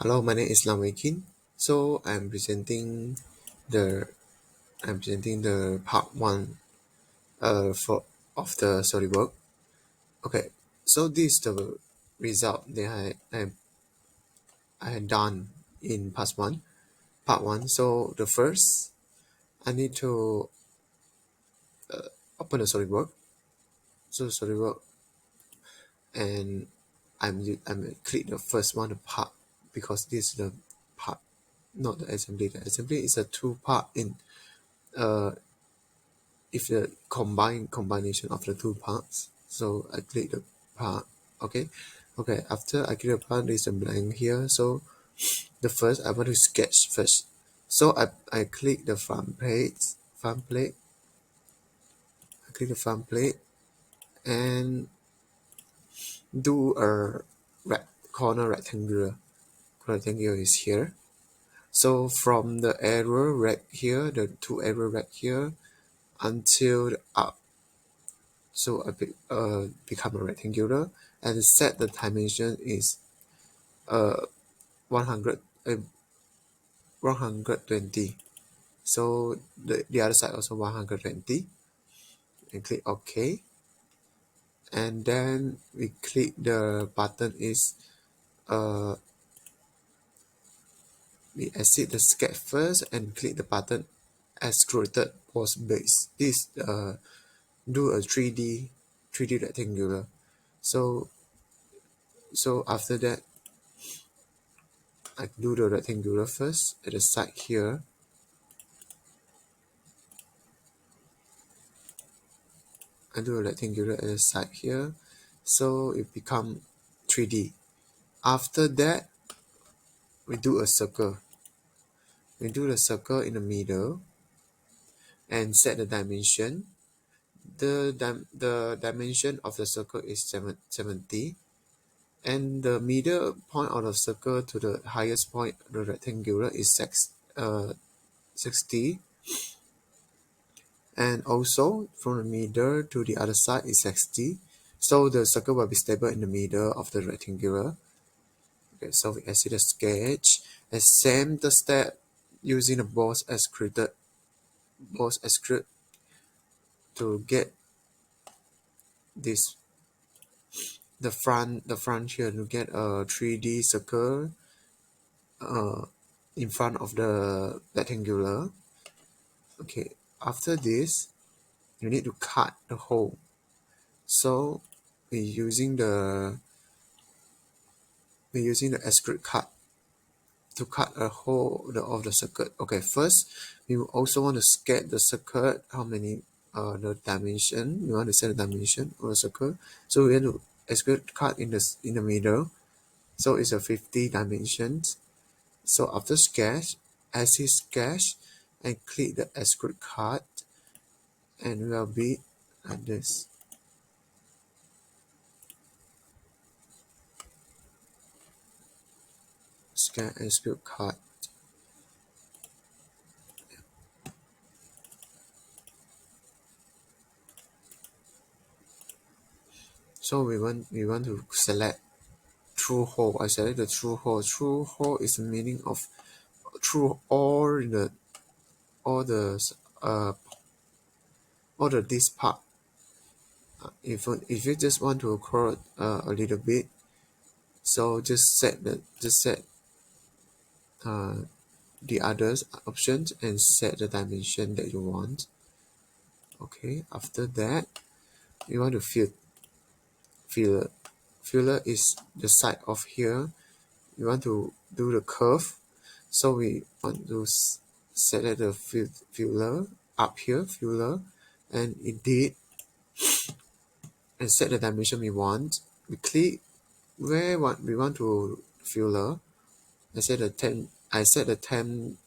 Hello, my name is Lam Wei Kin. So the I'm presenting the part one for of the SolidWorks. Okay, so this is the result that I had done in part one. So the first I need to open the SolidWorks. So SolidWorks, and I'm click the first one, the part, because this is the part, not the assembly. The assembly is a two part in uh if the combination of the two parts. So I click the part. Okay, after I click the part, there's a blank here. So the first I want to sketch first. So I click the farm plate. I click the farm plate and do a corner rectangle is here. So from the arrow right here, the two arrow right here, until the up, so become a rectangular, and set the dimension is 100 120. So the other side also 120, and click OK. And then we click the button is we exit the sketch first and click the button extruded post base. This do a 3D rectangular. So after that, I do the rectangular first at the side here. I do a rectangular at the side here, so it become 3D. After that, we do a circle. We do the circle in the middle and set the dimension. The dimension of the circle is 70, and the middle point of the circle to the highest point of the rectangular is 60, and also from the middle to the other side is 60. So the circle will be stable in the middle of the rectangular. Okay, so we exit the sketch and same the step using the boss extrude to get this the front here, to get a 3D circle in front of the rectangular. Okay, after this you need to cut the hole. So we're using the extrude cut to cut a hole of the circuit. Okay, first we also want to sketch the circuit, how many the dimension. We want to set the dimension of the circle. So we want to extrude cut in the middle. So it's a 50 dimensions. So after sketch, exit sketch and click the extrude cut, and it will be like this. Scan extrude cut. So we want to select through hole. I select the through hole. Through hole is the meaning of through all the uh this part. If you just want to curl a little bit, so just set the others options and set the dimension that you want. Okay, after that you want to filler. Filler is the side of here. You want to do the curve, so we want to select the filler up here, filler, and edit and set the dimension we want. We click where we want to filler. I set the 10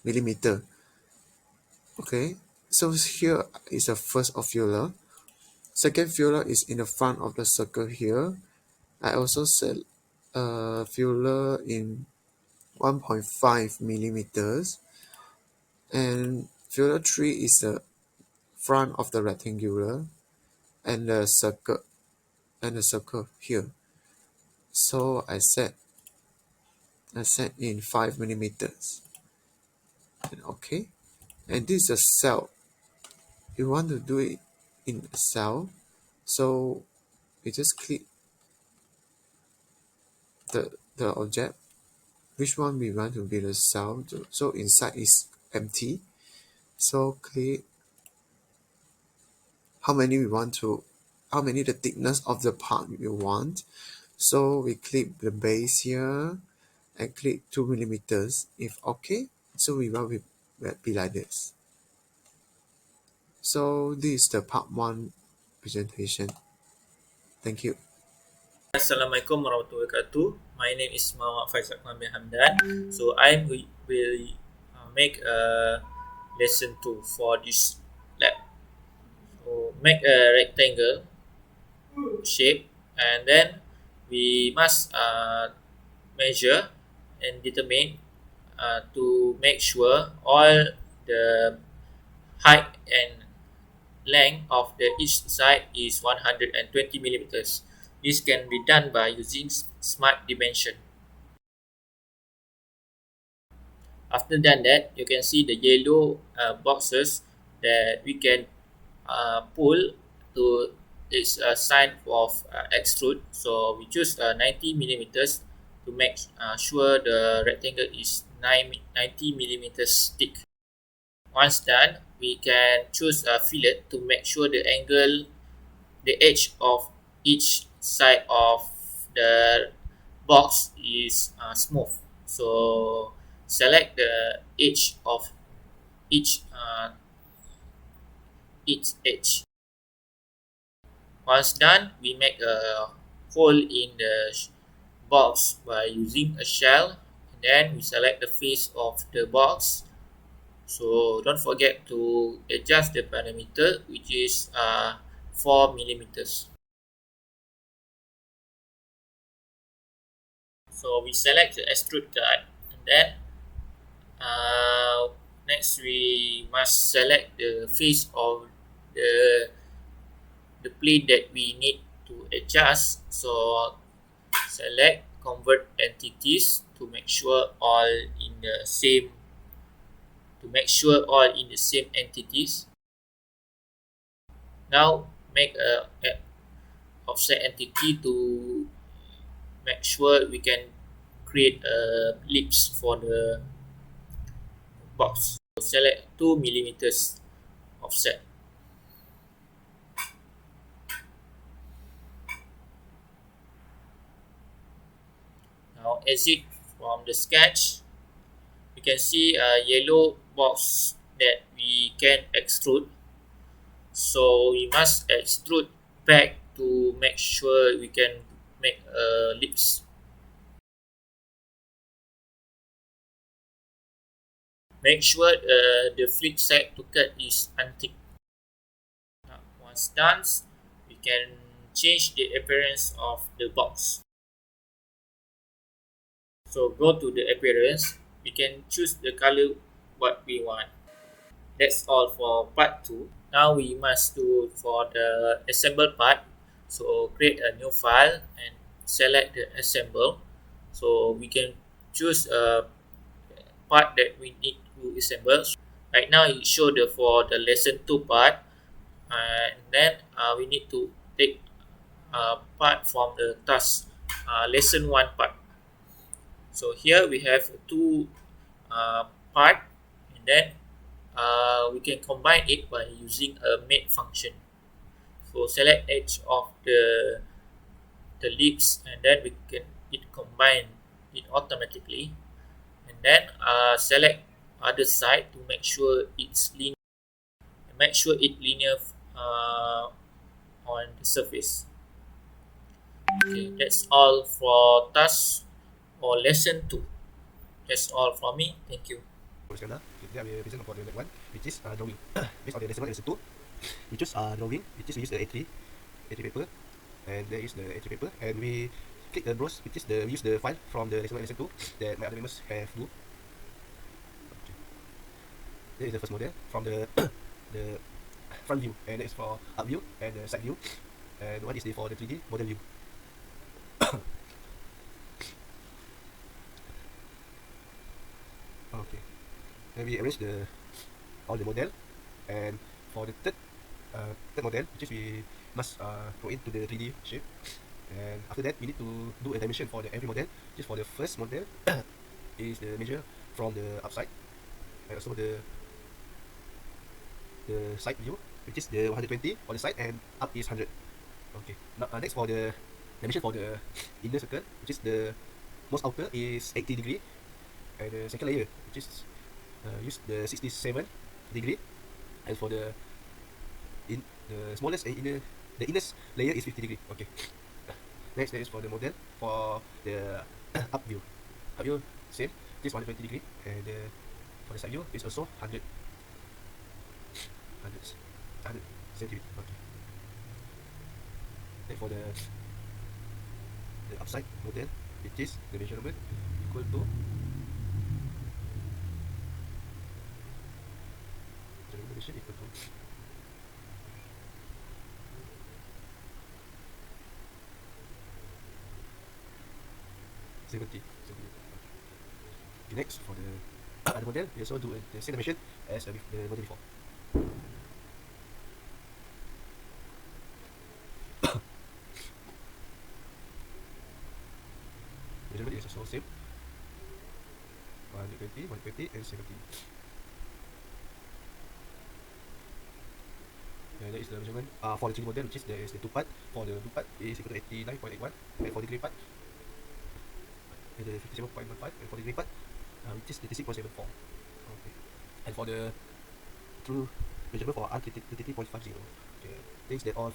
millimeter. Okay, so here is the first of filler. Second filler is in the front of the circle here. I also set filler in 1.5 millimeters, and filler 3 is the front of the rectangular and the circle here. So I set in 5 millimeters, and okay. And this is a cell. You want to do it in a cell, so we just click the object, which one we want to be the cell. So inside is empty. So click how many the thickness of the part we want. So we click the base here and click 2 millimeters. If okay, so we will be like this. So this is the part 1 presentation. Thank you. Assalamualaikum warahmatullahi wabarakatuh. My name is Muhammad Faisal Kamil Hamdan. So I will make a lesson 2 for this lab. So make a rectangle shape, and then we must measure and determine to make sure all the height and length of the each side is 120 millimeters. This can be done by using smart dimension. After done that, you can see the yellow boxes that we can pull to its sign of extrude. So we choose 90 millimeters to make sure the rectangle is 90 millimeters thick. Once done, we can choose a fillet to make sure the edge of each side of the box is smooth. So select the edge of each edge. Once done, we make a hole in the box by using a shell. And then we select the face of the box. So don't forget to adjust the parameter, which is 4 millimeters. So we select the extrude cut, and then next we must select the face of the plane that we need to adjust. So select convert entities to make sure all in the same entities. Now make a offset entity to make sure we can create a ellipse for the box. So select 2 millimeters offset. Now exit from the sketch. You can see a yellow box that we can extrude. So we must extrude back to make sure we can make a ellipse. Make sure the flip side to cut is unticked. Once done, we can change the appearance of the box. So go to the appearance. We can choose the color what we want. That's all for part 2. Now we must do for the assemble part. So create a new file and select the assemble. So we can choose a part that we need to assemble. Right now it show for the lesson 2 part, and then we need to take part from the task lesson 1 part. So here we have 2 part, and then we can combine it by using a make function. So select edge of the lips, and then we can combine it automatically, and then select other side to make sure it's linear. Make sure it linear on the surface. Okay, that's all for task or lesson 2. That's all from me. Thank you. Then I will present for the next one, which is drawing. Based on the lesson 1 and lesson 2, we choose drawing, which is we use the A3 paper, and there is the A3 paper, and we click the browse, which is we use the file from the lesson 1 and lesson 2 that my other members have do. Okay. There is the first model from the the front view, and that is for up view and the side view, and one is for the 3D model view. Then we arrange the all the model, and for the third model, which is we must go into the 3D shape, and after that we need to do a dimension for the every model. Just for the first model is the measure from the upside, and also the side view, which is the 120 for the side, and up is 100. Okay. Now next for the dimension for the inner circle, which is the most outer is 80 degree, and the second layer, which is use the 67 degree, and for the smallest and the innerst layer is 50 degree. Okay. Next that is for the model for the up view. Up view same, this 120 degree, and for the side view is also 100 centimeter. Okay. Then for the upside model, which is the measurement equal to measurement equal to 70. Okay, next for the other model, we also do the same dimension as the model before. Measurement is also same, 120, 120, and 70. And that is the measurement for the 3D model, which is the two part. For the two part is equal to 89.81, and for the grey part the 57.15, and for the grey part which is 36.74. Okay. And for the true measurement for R33.50. Okay. Things that all